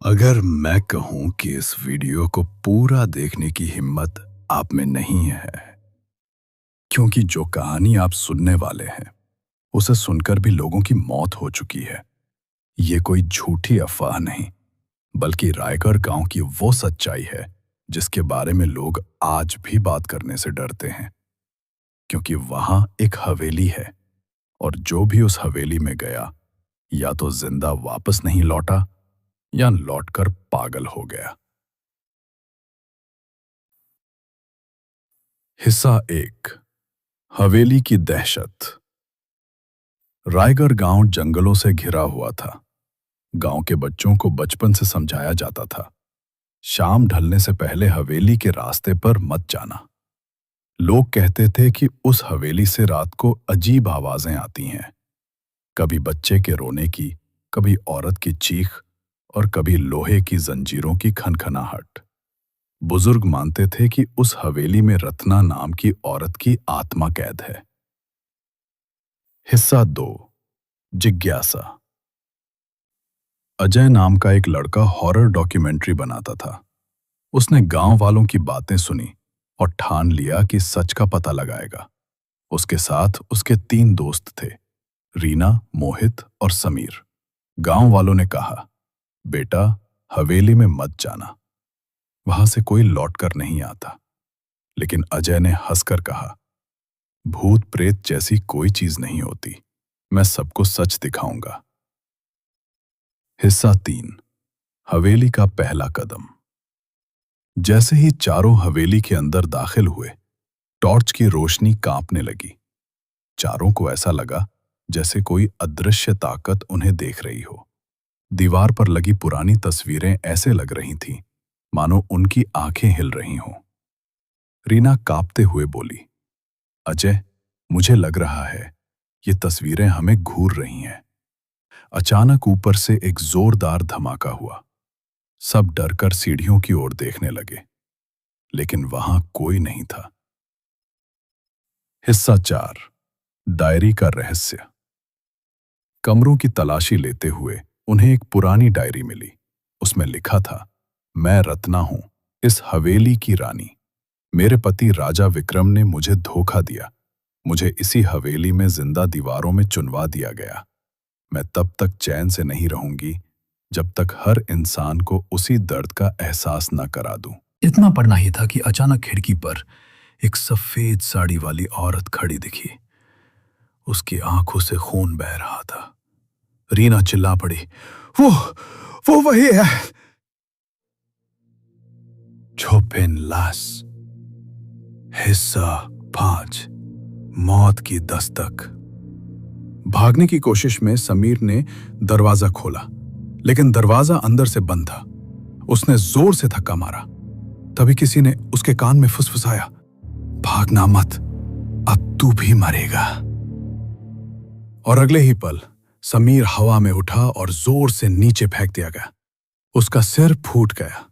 अगर मैं कहूं कि इस वीडियो को पूरा देखने की हिम्मत आप में नहीं है, क्योंकि जो कहानी आप सुनने वाले हैं उसे सुनकर भी लोगों की मौत हो चुकी है। ये कोई झूठी अफवाह नहीं, बल्कि रायगढ़ गांव की वो सच्चाई है जिसके बारे में लोग आज भी बात करने से डरते हैं। क्योंकि वहां एक हवेली है, और जो भी उस हवेली में गया या तो जिंदा वापस नहीं लौटा या लौटकर पागल हो गया। हिस्सा 1। हवेली की दहशत। रायगढ़ गांव जंगलों से घिरा हुआ था। गांव के बच्चों को बचपन से समझाया जाता था, शाम ढलने से पहले हवेली के रास्ते पर मत जाना। लोग कहते थे कि उस हवेली से रात को अजीब आवाजें आती हैं, कभी बच्चे के रोने की, कभी औरत की चीख, और कभी लोहे की जंजीरों की खनखनाहट। बुजुर्ग मानते थे कि उस हवेली में रत्ना नाम की औरत की आत्मा कैद है। हिस्सा 2। जिज्ञासा। अजय नाम का एक लड़का हॉरर डॉक्यूमेंट्री बनाता था। उसने गांव वालों की बातें सुनी और ठान लिया कि सच का पता लगाएगा। उसके साथ उसके 3 दोस्त थे, रीना, मोहित और समीर। गांव वालों ने कहा, बेटा, हवेली में मत जाना, वहां से कोई लौटकर नहीं आता। लेकिन अजय ने हंसकर कहा, भूत प्रेत जैसी कोई चीज नहीं होती, मैं सबको सच दिखाऊंगा। हिस्सा 3। हवेली का पहला कदम। जैसे ही चारों हवेली के अंदर दाखिल हुए, टॉर्च की रोशनी कांपने लगी। चारों को ऐसा लगा जैसे कोई अदृश्य ताकत उन्हें देख रही हो। दीवार पर लगी पुरानी तस्वीरें ऐसे लग रही थीं मानो उनकी आंखें हिल रही हों। रीना कांपते हुए बोली, अजय, मुझे लग रहा है ये तस्वीरें हमें घूर रही हैं। अचानक ऊपर से एक जोरदार धमाका हुआ। सब डरकर सीढ़ियों की ओर देखने लगे, लेकिन वहां कोई नहीं था। हिस्सा 4। डायरी का रहस्य। कमरों की तलाशी लेते हुए उन्हें एक पुरानी डायरी मिली। उसमें लिखा था, मैं रत्ना हूं, इस हवेली की रानी। मेरे पति राजा विक्रम ने मुझे धोखा दिया। मुझे इसी हवेली में जिंदा दीवारों में चुनवा दिया गया। मैं तब तक चैन से नहीं रहूंगी जब तक हर इंसान को उसी दर्द का एहसास न करा दूं। इतना पढ़ना ही था कि अचानक खिड़की पर एक सफेद साड़ी वाली औरत खड़ी दिखी। उसकी आंखों से खून बह रहा था। रीना चिल्ला पड़ी, वो वही है। छोपिन लाश। हिस्सा 5। मौत की दस्तक। भागने की कोशिश में समीर ने दरवाजा खोला, लेकिन दरवाजा अंदर से बंद था। उसने जोर से धक्का मारा। तभी किसी ने उसके कान में फुसफुसाया, भागना मत, अब तू भी मरेगा। और अगले ही पल समीर हवा में उठा और जोर से नीचे फेंक दिया गया। उसका सिर फूट गया।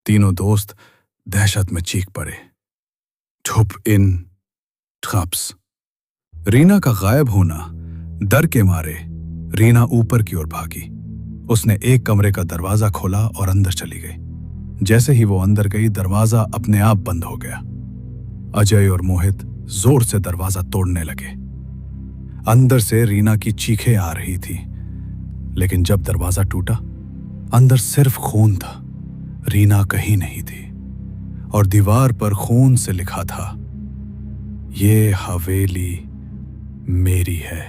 तीनों दोस्त दहशत में चीख पड़े, ठुप इन ठप्स। रीना का गायब होना, डर के मारे रीना ऊपर की ओर भागी। उसने एक कमरे का दरवाजा खोला और अंदर चली गई। जैसे ही वो अंदर गई, दरवाजा अपने आप बंद हो गया। अजय और मोहित जोर से दरवाजा तोड़ने लगे। अंदर से रीना की चीखें आ रही थी, लेकिन जब दरवाजा टूटा, अंदर सिर्फ खून था। रीना कहीं नहीं थी, और दीवार पर खून से लिखा था, ये हवेली मेरी है।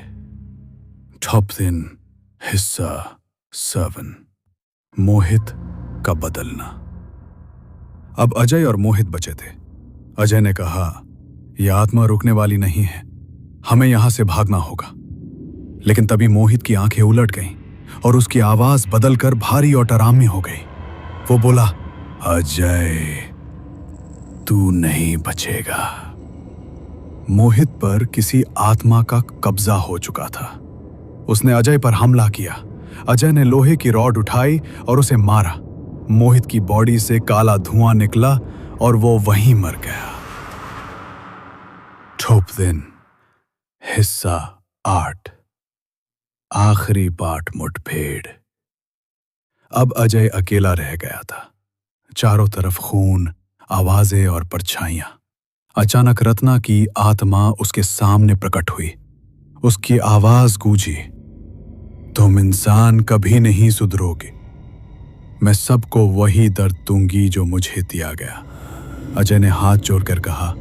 टॉप 3। हिस्सा 7। मोहित का बदलना। अब अजय और मोहित बचे थे। अजय ने कहा, यह आत्मा रुकने वाली नहीं है, हमें यहां से भागना होगा। लेकिन तभी मोहित की आंखें उलट गईं और उसकी आवाज बदलकर भारी और डरावनी हो गई। वो बोला, अजय, तू नहीं बचेगा। मोहित पर किसी आत्मा का कब्जा हो चुका था। उसने अजय पर हमला किया। अजय ने लोहे की रॉड उठाई और उसे मारा। मोहित की बॉडी से काला धुआं निकला और वो वहीं मर गया। टॉप 3। हिस्सा 8। आखिरी पार्ट मुठभेड़। अब अजय अकेला रह गया था। चारों तरफ खून, आवाजें और परछाइयां। अचानक रत्ना की आत्मा उसके सामने प्रकट हुई। उसकी आवाज गूंजी, तुम इंसान कभी नहीं सुधरोगे। मैं सबको वही दर्द दूंगी जो मुझे दिया गया। अजय ने हाथ जोड़कर कहा,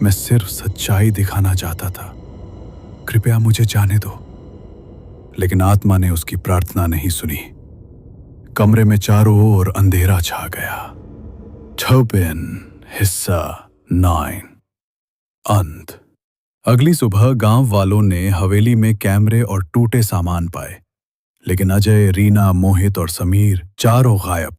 मैं सिर्फ सच्चाई दिखाना चाहता था, कृपया मुझे जाने दो। लेकिन आत्मा ने उसकी प्रार्थना नहीं सुनी। कमरे में चारों ओर अंधेरा छा गया। टोपिन हिस्सा 9 अंत। अगली सुबह गांव वालों ने हवेली में कैमरे और टूटे सामान पाए, लेकिन अजय, रीना, मोहित और समीर चारों गायब